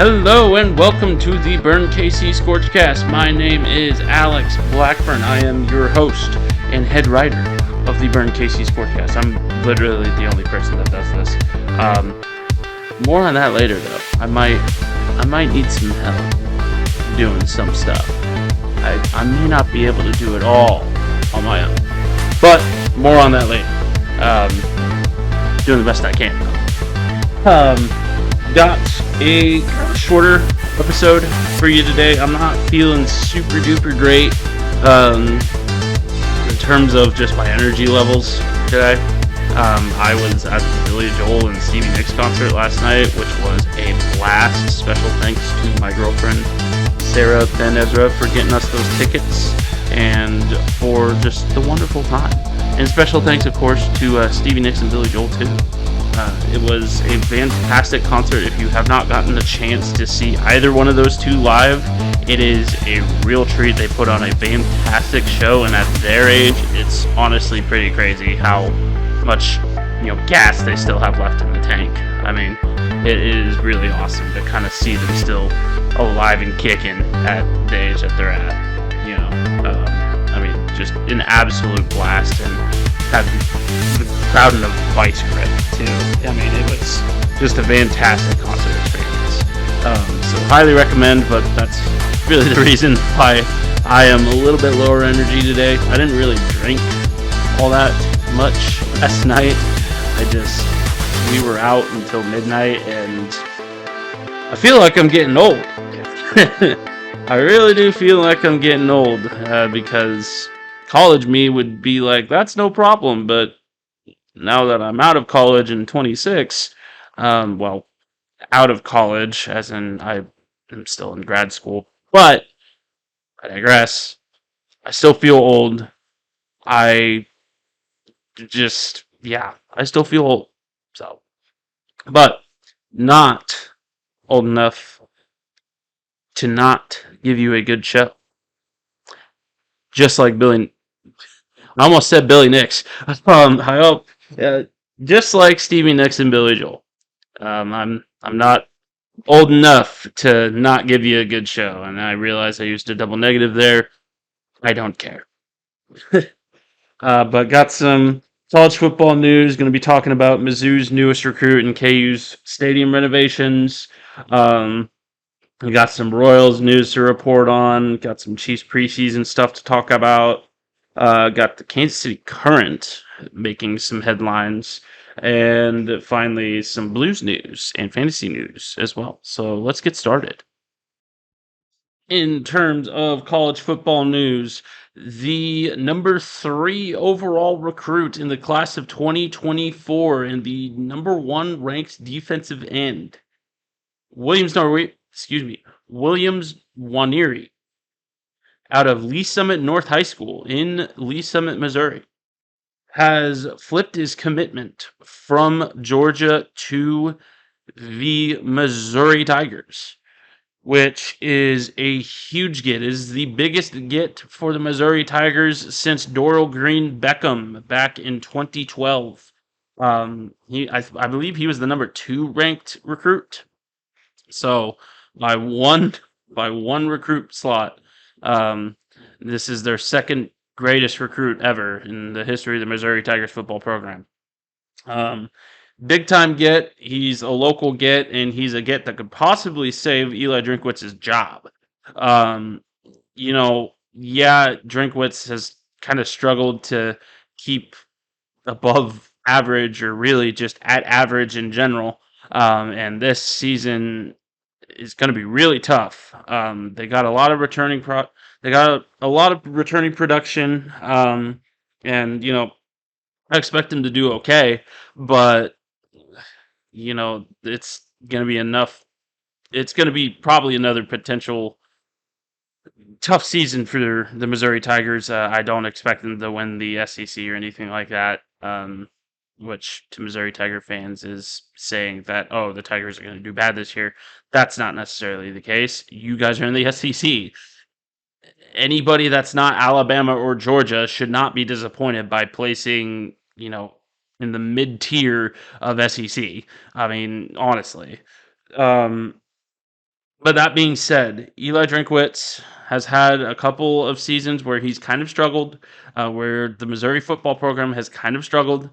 Hello and welcome to the Burn KC ScorchCast. My name is Alex Blackburn. I am your host and head writer of the Burn KC ScorchCast. I'm literally the only person that does this. More on that later, though. I might need some help doing some stuff. I may not be able to do it all on my own, but more on that later. Doing the best I can. Got a shorter episode for you today. I'm not feeling super duper great in terms of just my energy levels today. I was at the Billy Joel and Stevie Nicks concert last night, which was a blast. Special thanks to my girlfriend Sarah Ben Ezra for getting us those tickets and for just the wonderful time. And special thanks, of course, to Stevie Nicks and Billy Joel too. It was a fantastic concert. If you have not gotten a chance to see either one of those two live, it is a real treat. They put on a fantastic show, and at their age, it's honestly pretty crazy how much gas they still have left in the tank. I mean, it is really awesome to kind of see them still alive and kicking at the age that they're at. Just an absolute blast, and had the crowd in a vice grip too. It was just a fantastic concert experience. So highly recommend, but that's really the reason why I am a little bit lower energy today. I didn't really drink all that much last night. We were out until midnight, and I feel like I'm getting old. I really do feel like I'm getting old, because college me would be like, that's no problem, but now that I'm out of college in 26, out of college, as in I am still in grad school, but I digress. I still feel old. I still feel old. So, but not old enough to not give you a good show. Just like I almost said Billy Nicks. I hope, just like Stevie Nicks and Billy Joel. I'm not old enough to not give you a good show, and I realize I used a double negative there. I don't care. But got some college football news. Going to be talking about Mizzou's newest recruit and KU's stadium renovations. We got some Royals news to report on. Got some Chiefs preseason stuff to talk about. Got the Kansas City Current making some headlines, and finally some Blues news and fantasy news as well. So let's get started. In terms of college football news, the number 3 overall recruit in the class of 2024 and the number 1 ranked defensive end, Williams Nwaneri, out of Lee Summit North High School in Lee Summit, Missouri, has flipped his commitment from Georgia to the Missouri Tigers, which is a huge get. It is the biggest get for the Missouri Tigers since Doral Green Beckham back in 2012. I believe he was the number 2 ranked recruit. So by one recruit slot, this is their second greatest recruit ever in the history of the Missouri Tigers football program. Big time get. He's a local get, and he's a get that could possibly save Eli Drinkwitz's job. Drinkwitz has kind of struggled to keep above average, or really just at average in general. And this season is going to be really tough. They got a lot of returning production, and I expect them to do okay, but it's going to be enough. It's going to be probably another potential tough season for the Missouri Tigers. I don't expect them to win the SEC or anything like that, which to Missouri Tiger fans is saying that, oh, the Tigers are going to do bad this year. That's not necessarily the case. You guys are in the SEC. Anybody that's not Alabama or Georgia should not be disappointed by placing, in the mid-tier of SEC. I mean, honestly. But that being said, Eli Drinkwitz has had a couple of seasons where he's kind of struggled, where the Missouri football program has kind of struggled,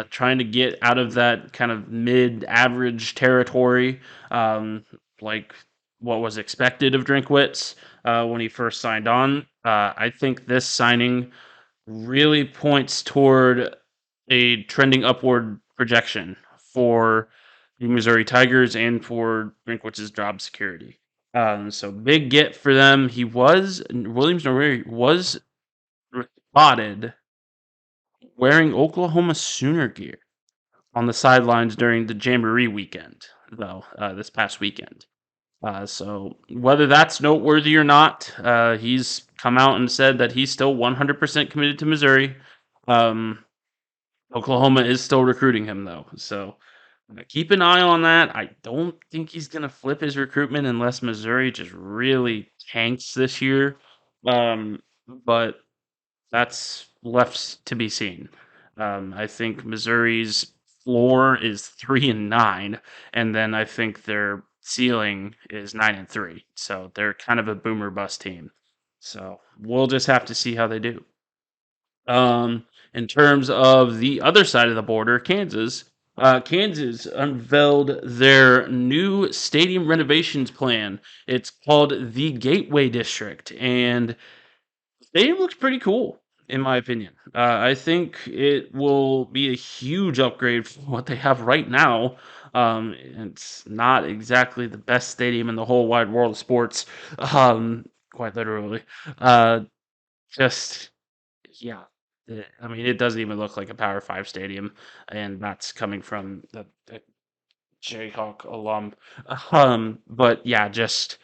trying to get out of that kind of mid-average territory, like what was expected of Drinkwitz when he first signed on. I think this signing really points toward a trending upward projection for the Missouri Tigers and for Drinkwitz's job security. So big get for them. Williams Nwaneri was spotted wearing Oklahoma Sooner gear on the sidelines during the Jamboree weekend, though, this past weekend. So whether that's noteworthy or not, he's come out and said that he's still 100% committed to Missouri. Um, Oklahoma is still recruiting him though, so keep an eye on that. I don't think he's gonna flip his recruitment unless Missouri just really tanks this year. But that's left to be seen. I think Missouri's floor is 3-9, and then I think their ceiling is 9-3. So they're kind of a boomer bust team. So we'll just have to see how they do. In terms of the other side of the border, Kansas unveiled their new stadium renovations plan. It's called the Gateway District, and the stadium looks pretty cool, in my opinion. I think it will be a huge upgrade from what they have right now. It's not exactly the best stadium in the whole wide world of sports, quite literally. Uh, just yeah. I mean, it doesn't even look like a Power Five stadium, and that's coming from the Jayhawk alum. But yeah, just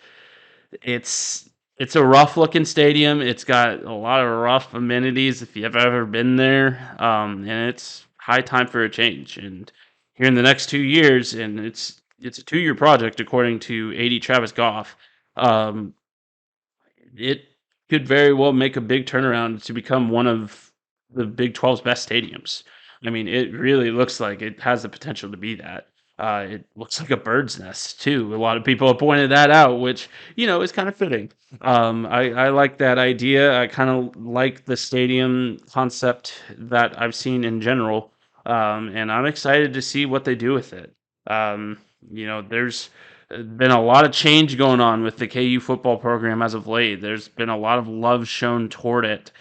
it's it's a rough looking stadium. It's got a lot of rough amenities if you've ever been there, and it's high time for a change. And here in the next 2 years, and it's a 2 year project according to AD Travis Goff. Um, it could very well make a big turnaround to become one of the Big 12's best stadiums. I mean, it really looks like it has the potential to be that. It looks like a bird's nest too. A lot of people have pointed that out, which is kind of fitting. I like that idea. I kind of like the stadium concept that I've seen in general, and I'm excited to see what they do with it. There's been a lot of change going on with the KU football program as of late. There's been a lot of love shown toward it,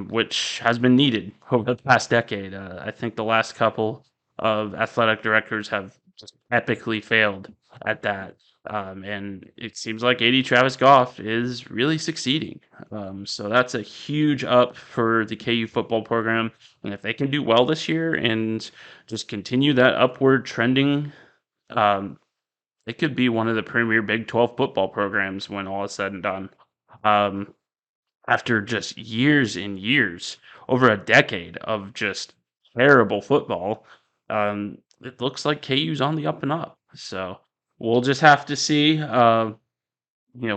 which has been needed over the past decade. I think the last couple of athletic directors have just epically failed at that. And it seems like AD Travis Goff is really succeeding. So that's a huge up for the KU football program. And if they can do well this year and just continue that upward trending, um, it could be one of the premier Big 12 football programs when all is said and done. Um, After just years and years, over a decade of just terrible football, it looks like KU's on the up and up. So we'll just have to see.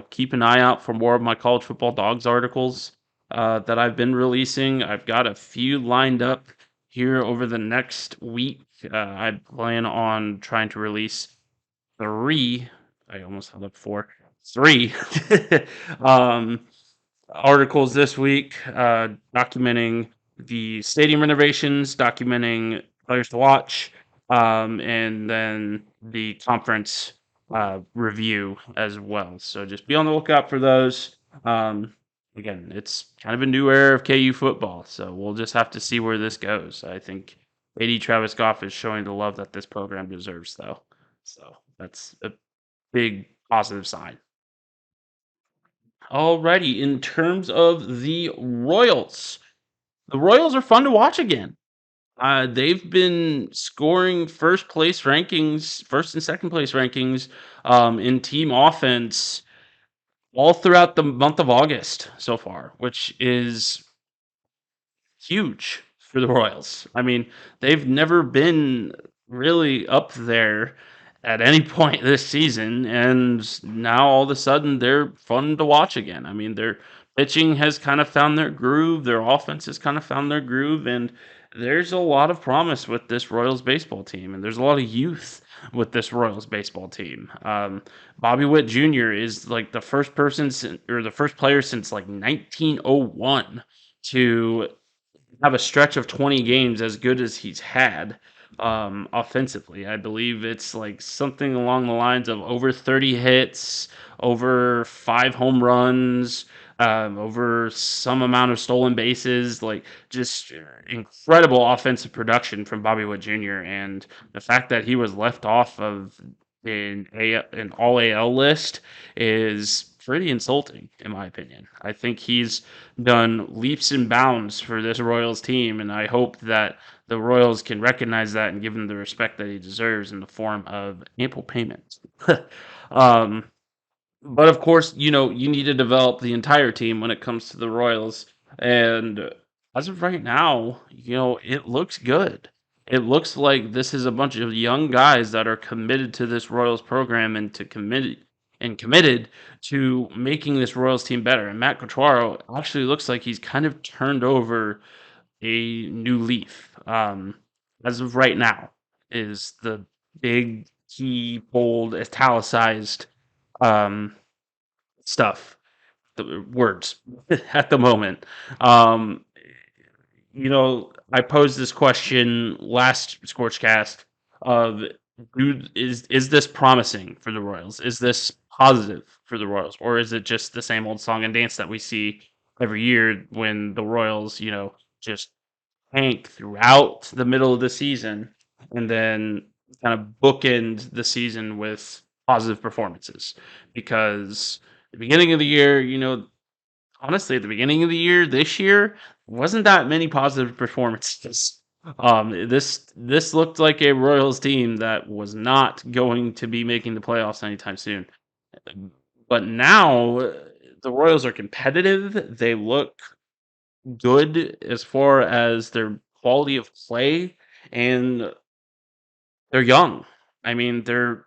Keep an eye out for more of my college football dogs articles that I've been releasing. I've got a few lined up here over the next week. I plan on trying to release three. I almost held up four. Three um, articles this week documenting the stadium renovations, documenting players to watch, and then the conference review as well. So just be on the lookout for those. Again, it's kind of a new era of KU football, so we'll just have to see where this goes. I think AD Travis Goff is showing the love that this program deserves, though. So that's a big positive sign. Alrighty, in terms of the Royals are fun to watch again. They've been scoring first and second place rankings in team offense all throughout the month of August so far, which is huge for the Royals. I mean, they've never been really up there at any point this season, and now all of a sudden they're fun to watch again. I mean, their pitching has kind of found their groove, their offense has kind of found their groove, and there's a lot of promise with this Royals baseball team, and there's a lot of youth with this Royals baseball team. Bobby Witt Jr. is like the first person or the first player since like 1901 to have a stretch of 20 games as good as he's had offensively. I believe it's like something along the lines of over 30 hits, over 5 home runs, over some amount of stolen bases, like just incredible offensive production from Bobby Witt Jr. And the fact that he was left off of an all AL list is pretty insulting, in my opinion. I think he's done leaps and bounds for this Royals team, and I hope that the Royals can recognize that and give him the respect that he deserves in the form of ample payment. um, but of course, you need to develop the entire team when it comes to the Royals. And as of right now, it looks good. It looks like this is a bunch of young guys that are committed to this Royals program and committed to making this Royals team better. And Matt Quatraro actually looks like he's kind of turned over a new leaf. As of right now, is the big key bold italicized um, stuff, the words at the moment. Um, I posed this question last ScorchCast of is this promising for the Royals? Is this positive for the Royals, or is it just the same old song and dance that we see every year when the Royals, just tank throughout the middle of the season and then kind of bookend the season with positive performances? Because the beginning of the year, honestly, at the beginning of the year, this year, wasn't that many positive performances. This looked like a Royals team that was not going to be making the playoffs anytime soon. But now the Royals are competitive. They look good as far as their quality of play, and they're young. I mean, they're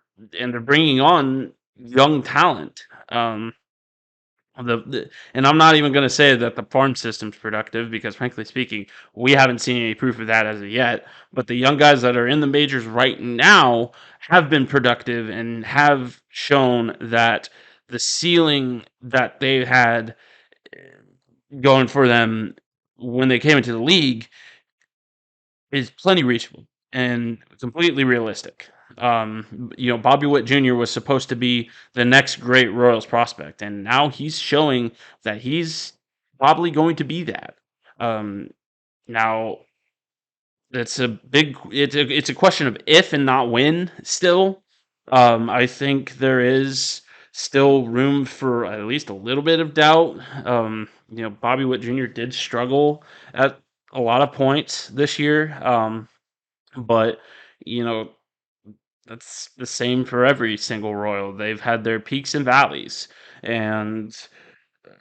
bringing on young talent. And I'm not even going to say that the farm system's productive because, frankly speaking, we haven't seen any proof of that as of yet. But the young guys that are in the majors right now have been productive and have shown that the ceiling that they had going for them when they came into the league is plenty reachable and completely realistic. Bobby Witt Jr. was supposed to be the next great Royals prospect, and now he's showing that he's probably going to be that. Now it's a question of if and not when still. I think there is still room for at least a little bit of doubt. Bobby Witt Jr. did struggle at a lot of points this year. But you know, that's the same for every single Royal. They've had their peaks and valleys, and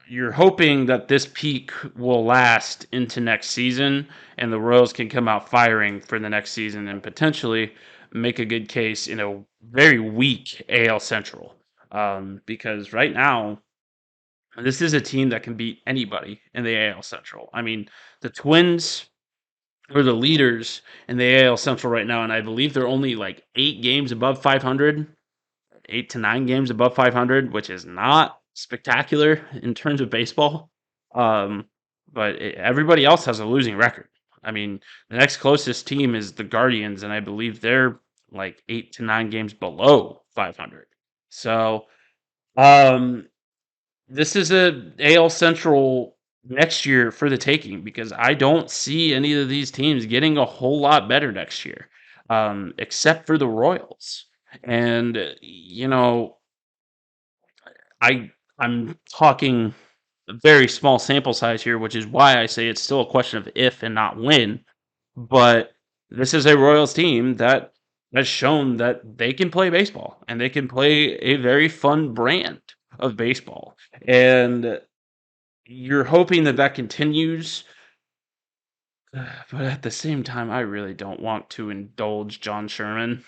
you're hoping that this peak will last into next season and the Royals can come out firing for the next season and potentially make a good case in a very weak AL Central. Because right now, this is a team that can beat anybody in the AL Central. I mean, the Twins are the leaders in the AL Central right now, and I believe they're only like 8 games above 500, 8 to 9 games above 500, which is not spectacular in terms of baseball. Um, but everybody else has a losing record. I mean, the next closest team is the Guardians, and I believe they're like 8 to 9 games below 500. So, um, this is a AL Central next year for the taking because I don't see any of these teams getting a whole lot better next year, except for the Royals. And I'm talking a very small sample size here, which is why I say it's still a question of if and not when. But this is a Royals team that has shown that they can play baseball and they can play a very fun brand of baseball. And you're hoping that continues But at the same time, I really don't want to indulge John Sherman.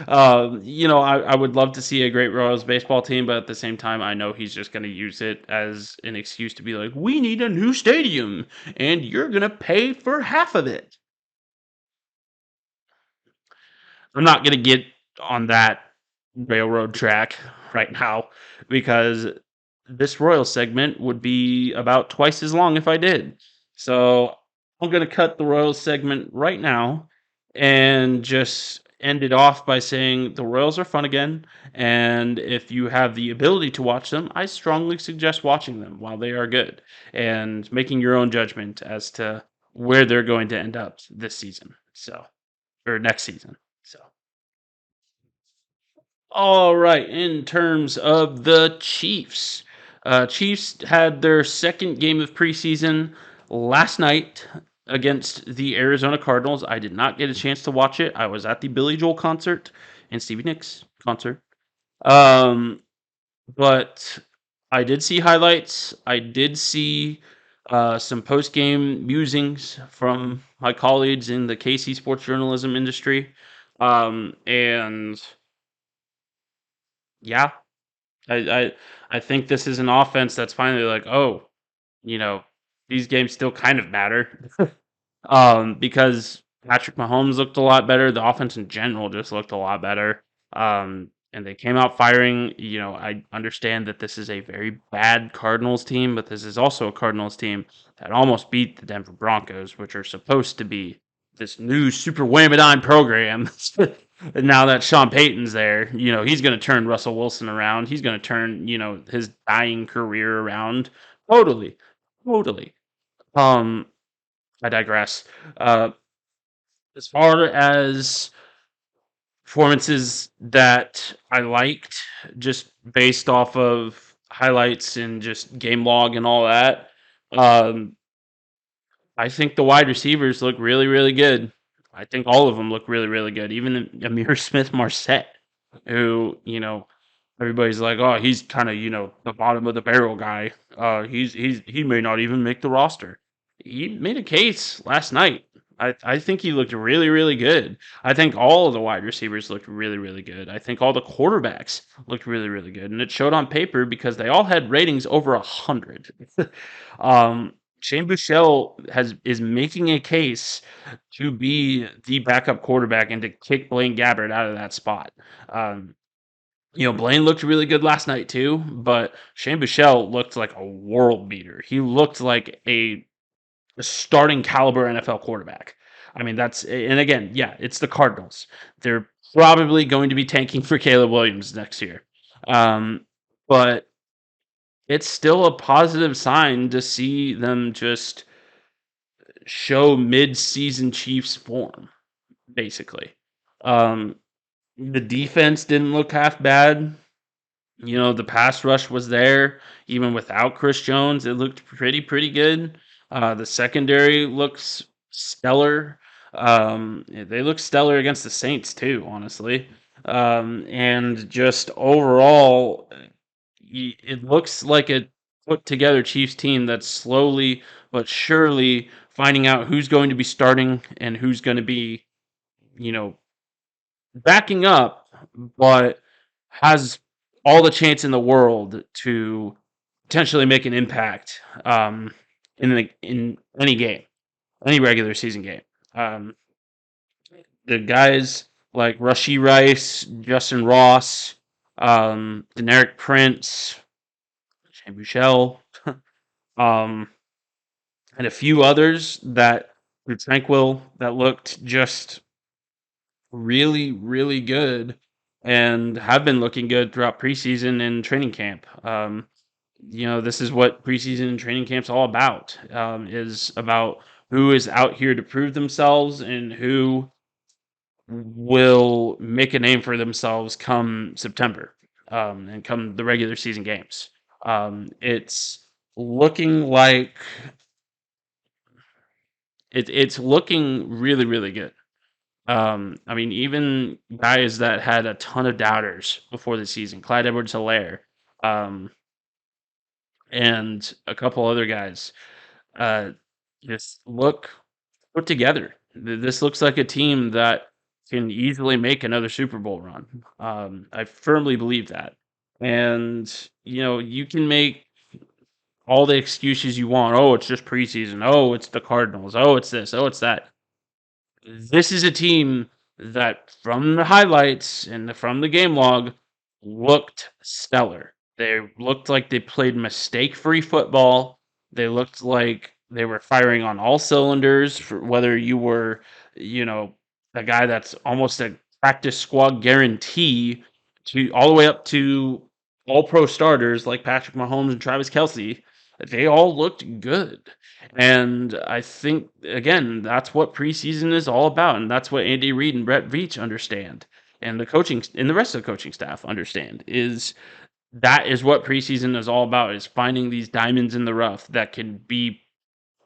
I would love to see a great Royals baseball team, but at the same time, I know he's just going to use it as an excuse to be like, we need a new stadium, and you're going to pay for half of it. I'm not going to get on that railroad track right now because this Royal segment would be about twice as long if I did. So I'm going to cut the Royals segment right now and just end it off by saying the Royals are fun again. And if you have the ability to watch them, I strongly suggest watching them while they are good and making your own judgment as to where they're going to end up this season. So, or next season. So. All right, in terms of the Chiefs, Chiefs had their second game of preseason last night against the Arizona Cardinals. I did not get a chance to watch it. I was at the Billy Joel concert and Stevie Nicks concert. Um, but I did see highlights. I did see some post game musings from my colleagues in the KC sports journalism industry. And yeah, I, I I think this is an offense that's finally like, oh, you know, these games still kind of matter. Because Patrick Mahomes looked a lot better. The offense in general just looked a lot better. And they came out firing. I understand that this is a very bad Cardinals team, but this is also a Cardinals team that almost beat the Denver Broncos, which are supposed to be this new super whammy program. And now that Sean Payton's there, he's going to turn Russell Wilson around. He's going to turn, his dying career around. Totally. Totally. Um, I digress. Uh, as far as performances that I liked, just based off of highlights and just game log and all that, um, I think the wide receivers look really, really good. I think all of them look really, really good. Even Amir Smith Marset, who everybody's like, oh, he's kind of the bottom of the barrel guy. He may not even make the roster. He made a case last night. I think he looked really, really good. I think all of the wide receivers looked really, really good. I think all the quarterbacks looked really, really good, and it showed on paper because they all had ratings over 100. Shane Buechele is making a case to be the backup quarterback and to kick Blaine Gabbert out of that spot. Blaine looked really good last night too, but Shane Buechele looked like a world beater. He looked like a starting caliber NFL quarterback. I mean, and again, yeah, it's the Cardinals. They're probably going to be tanking for Caleb Williams next year. But it's still a positive sign to see them just show mid-season Chiefs form, basically. The defense didn't look half bad. The pass rush was there even without Chris Jones. It looked pretty good. The secondary looks stellar. They look stellar against the Saints too, honestly. And just overall, it looks like a put together Chiefs team that's slowly but surely finding out who's going to be starting and who's going to be, you know, backing up, but has all the chance in the world to potentially make an impact in any game, any regular season game. Um, the guys like Rushy Rice, Justin Ross, Deneric Prince, Shane Buechele, um, and a few others that were tranquil that looked just really, really good and have been looking good throughout preseason and training camp. This is what preseason and training camp's all about. Is about who is out here to prove themselves and who will make a name for themselves come September, and come the regular season games. It's looking like it's looking really, really good. I mean, even guys that had a ton of doubters before the season, Clyde Edwards-Helaire, um, and a couple other guys, uh, just look put together. This looks like a team that can easily make another Super Bowl run. I firmly believe that. And, you can make all the excuses you want. Oh, it's just preseason. Oh, it's the Cardinals. Oh, it's this. Oh, it's that. This is a team that, from the highlights and from the game log, looked stellar. They looked like they played mistake-free football. They looked like they were firing on all cylinders. For whether you were, a guy that's almost a practice squad guarantee, to all the way up to all-pro starters like Patrick Mahomes and Travis Kelce. They all looked good. And I think, again, that's what preseason is all about, and that's what Andy Reid and Brett Veach understand, and the rest of the coaching staff understand, is that is what preseason is all about, is finding these diamonds in the rough that can be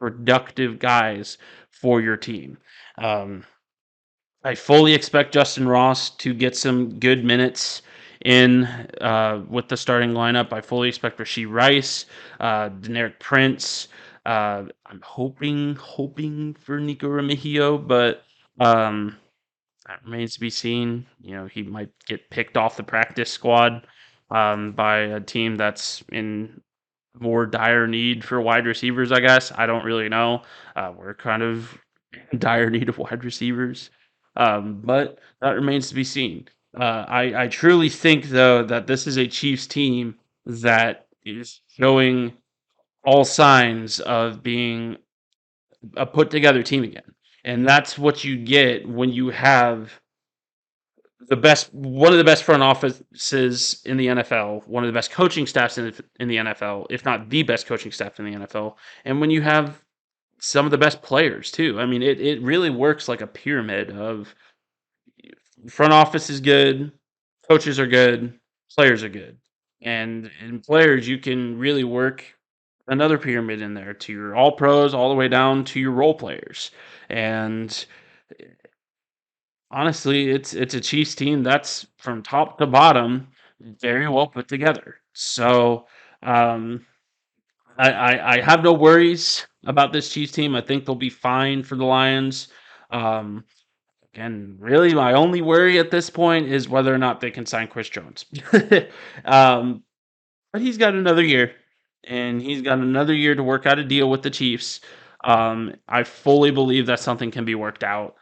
productive guys for your team. Um, I fully expect Justin Ross to get some good minutes in with the starting lineup. I fully expect Rashee Rice, Deneric Prince. I'm hoping for Nico Remigio, but that remains to be seen. He might get picked off the practice squad by a team that's in more dire need for wide receivers, I guess. I don't really know. We're kind of in dire need of wide receivers. But that remains to be seen. I truly think, though, that this is a Chiefs team that is showing all signs of being a put together team again. And that's what you get when you have one of the best front offices in the NFL, one of the best coaching staffs in the NFL, if not the best coaching staff in the NFL, and when you have some of the best players too. I mean, it really works like a pyramid of front office is good, coaches are good, players are good. And in players, you can really work another pyramid in there to your all pros all the way down to your role players. And honestly, it's a Chiefs team that's from top to bottom very well put together. So um, I have no worries about this Chiefs team. I think they'll be fine for the Lions. Um, and really, my only worry at this point is whether or not they can sign Chris Jones. um, but he's got another year, and he's got another year to work out a deal with the Chiefs. I fully believe that something can be worked out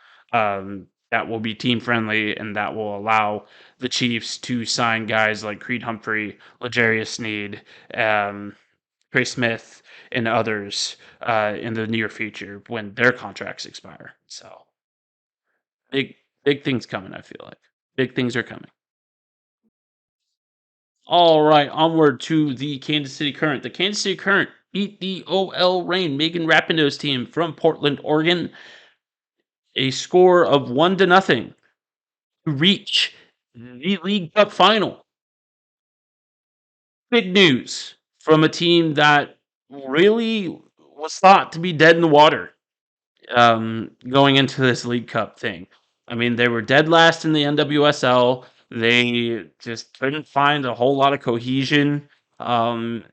that will be team friendly and that will allow the Chiefs to sign guys like Creed Humphrey, L'Jarius Sneed, Trey Smith, and others in the near future when their contracts expire. So big, big things coming. I feel like big things are coming. All right, onward to the Kansas City Current. The Kansas City Current beat the OL Reign, Megan Rapinoe's team from Portland, Oregon, a score of 1-0 to reach the League Cup final. Big news from a team that really was thought to be dead in the water going into this League Cup thing. I mean, they were dead last in the NWSL. They just couldn't find a whole lot of cohesion. And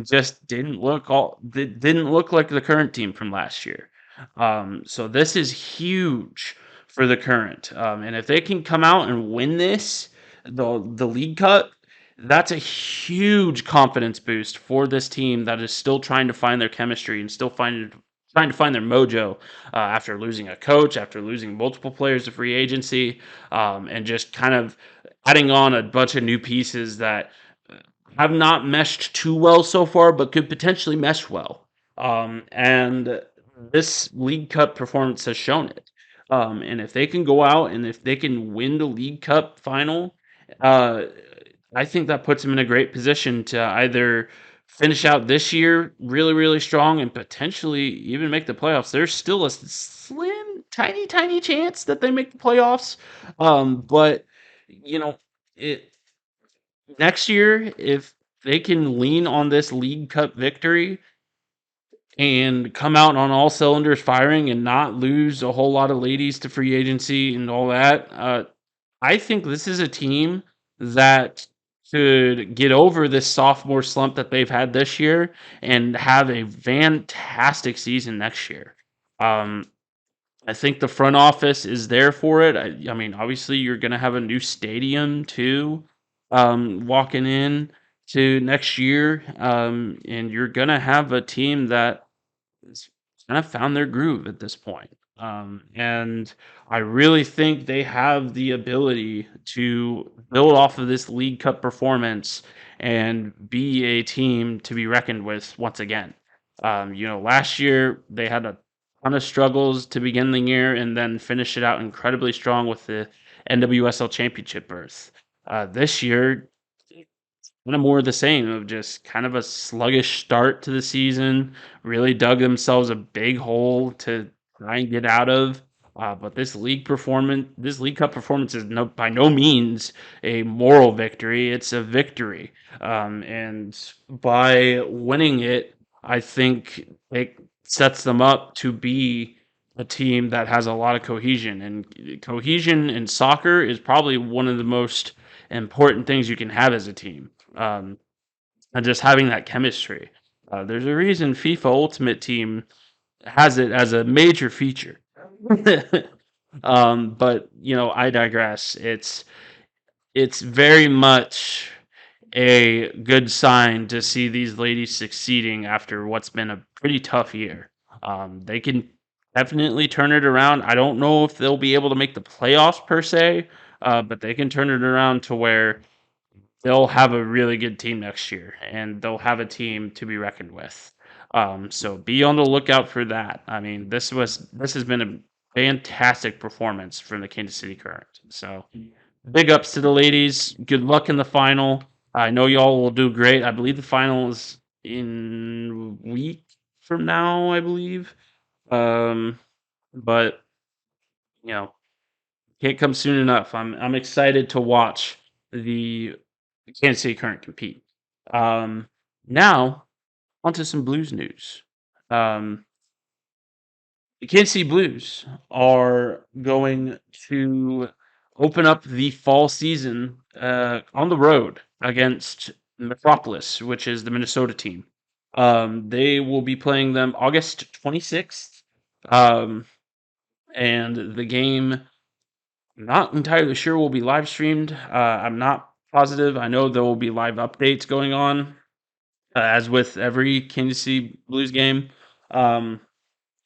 just didn't look like the current team from last year. So this is huge for the current. And if they can come out and win the League Cup, that's a huge confidence boost for this team that is still trying to find their chemistry and still trying to find their mojo after losing a coach, after losing multiple players to free agency, and just kind of adding on a bunch of new pieces that have not meshed too well so far, but could potentially mesh well. And this League Cup performance has shown it. And if they can go out and if they can win the League Cup final, uh, I think that puts them in a great position to either finish out this year really, really strong and potentially even make the playoffs. There's still a slim, tiny, tiny chance that they make the playoffs. But it next year, if they can lean on this League Cup victory and come out on all cylinders firing and not lose a whole lot of ladies to free agency and all that, I think this is a team that could get over this sophomore slump that they've had this year and have a fantastic season next year. Um, I think the front office is there for it. I mean, obviously, you're going to have a new stadium too, walking in to next year, and you're going to have a team that is kind of found their groove at this point. And I really think they have the ability to build off of this League Cup performance and be a team to be reckoned with once again. Last year they had a ton of struggles to begin the year and then finish it out incredibly strong with the NWSL championship berth. This year, kind of more of the same of just kind of a sluggish start to the season. Really dug themselves a big hole to try and get out of. But this League Cup performance is by no means a moral victory. It's a victory, and by winning it, I think it sets them up to be a team that has a lot of cohesion. And cohesion in soccer is probably one of the most important things you can have as a team, and just having that chemistry. There's a reason FIFA Ultimate Team has it as a major feature. But I digress. It's very much a good sign to see these ladies succeeding after what's been a pretty tough year. They can definitely turn it around. I don't know if they'll be able to make the playoffs per se, but they can turn it around to where they'll have a really good team next year, and they'll have a team to be reckoned with. So be on the lookout for that. I mean, this has been a fantastic performance from the Kansas City Current. So big ups to the ladies. Good luck in the final. I know y'all will do great. I believe the final is in a week from now, I believe. But you know, can't come soon enough. I'm excited to watch the Kansas City Current compete. Um, Now onto some Blues news. Um, the Kansas City Blues are going to open up the fall season on the road against Metropolis, which is the Minnesota team. They will be playing them August 26th. Um, and the game, I'm not entirely sure, will be live streamed. I'm not positive. I know there will be live updates going on, as with every Kansas City Blues game. Um,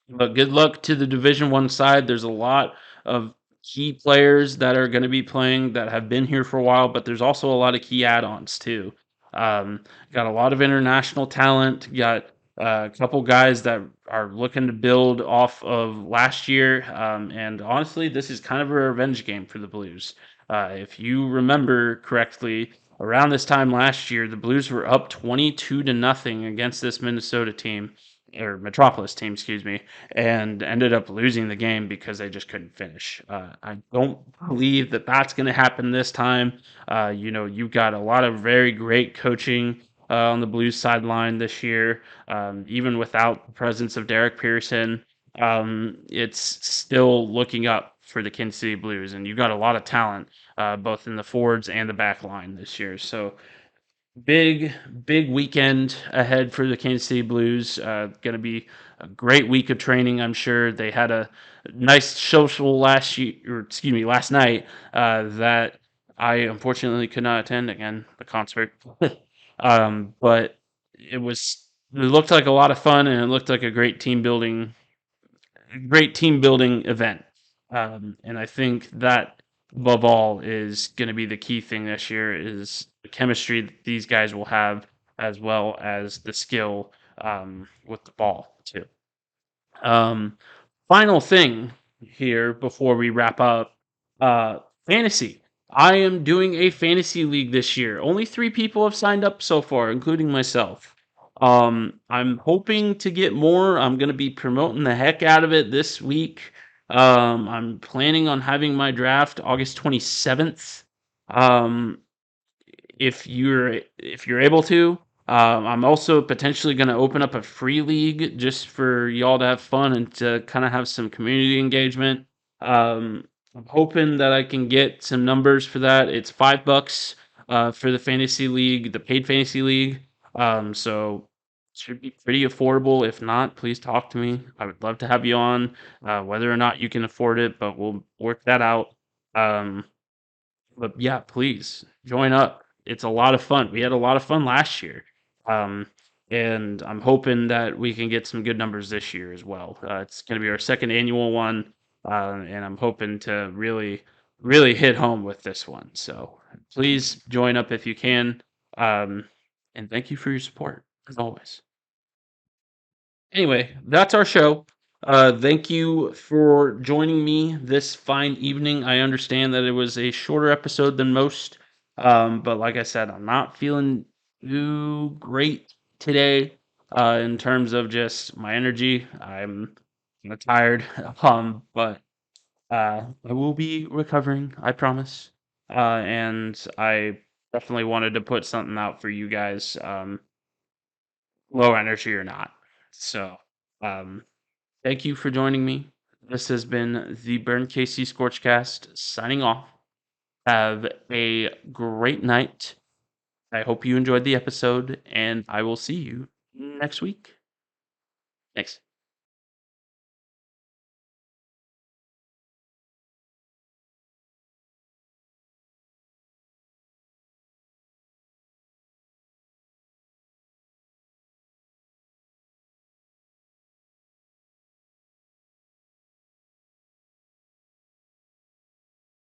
but good luck to the Division One side. There's a lot of key players that are going to be playing that have been here for a while, but there's also a lot of key add-ons too. Um, Got a lot of international talent. Got a couple guys that are looking to build off of last year. And honestly, this is kind of a revenge game for the Blues. If you remember correctly, around this time last year, the Blues were up 22-0 against this Minnesota team, or Metropolis team, excuse me, and ended up losing the game because they just couldn't finish. I don't believe that that's going to happen this time. You've got a lot of very great coaching on the Blues sideline this year, even without the presence of Derek Pearson. It's still looking up for the Kansas City Blues, and you've got a lot of talent both in the forwards and the back line this year. So big weekend ahead for the Kansas City Blues. Going to be a great week of training, I'm sure. They had a nice social last night that I unfortunately could not attend. Again, the concert, but it looked like a lot of fun, and it looked like a great team building event. And I think that above all is going to be the key thing this year is the chemistry that these guys will have, as well as the skill with the ball too. Um, Final thing here before we wrap up, fantasy. I am doing a fantasy league this year. Only 3 people have signed up so far, including myself. I'm hoping to get more. I'm going to be promoting the heck out of it this week. I'm planning on having my draft August 27th. Um, if you're able to, I'm also potentially going to open up a free league just for y'all to have fun and to kind of have some community engagement. I'm hoping that I can get some numbers for that. It's $5 for the fantasy league, the paid fantasy league. So should be pretty affordable. If not, please talk to me. I would love to have you on, whether or not you can afford it, but we'll work that out. Um, but yeah, please join up. It's a lot of fun. We had a lot of fun last year. Um, and I'm hoping that we can get some good numbers this year as well. It's going to be our second annual one, and I'm hoping to really hit home with this one. So please join up if you can. Um, and thank you for your support, as always. Anyway, that's our show. Thank you for joining me this fine evening. I understand that it was a shorter episode than most, but like I said, I'm not feeling too great today in terms of just my energy. I'm kinda tired, but I will be recovering, I promise. And I definitely wanted to put something out for you guys, low energy or not. So, um, thank you for joining me. This has been the Burn KC ScorchCast signing off. Have a great night. I hope you enjoyed the episode, and I will see you next week. Thanks.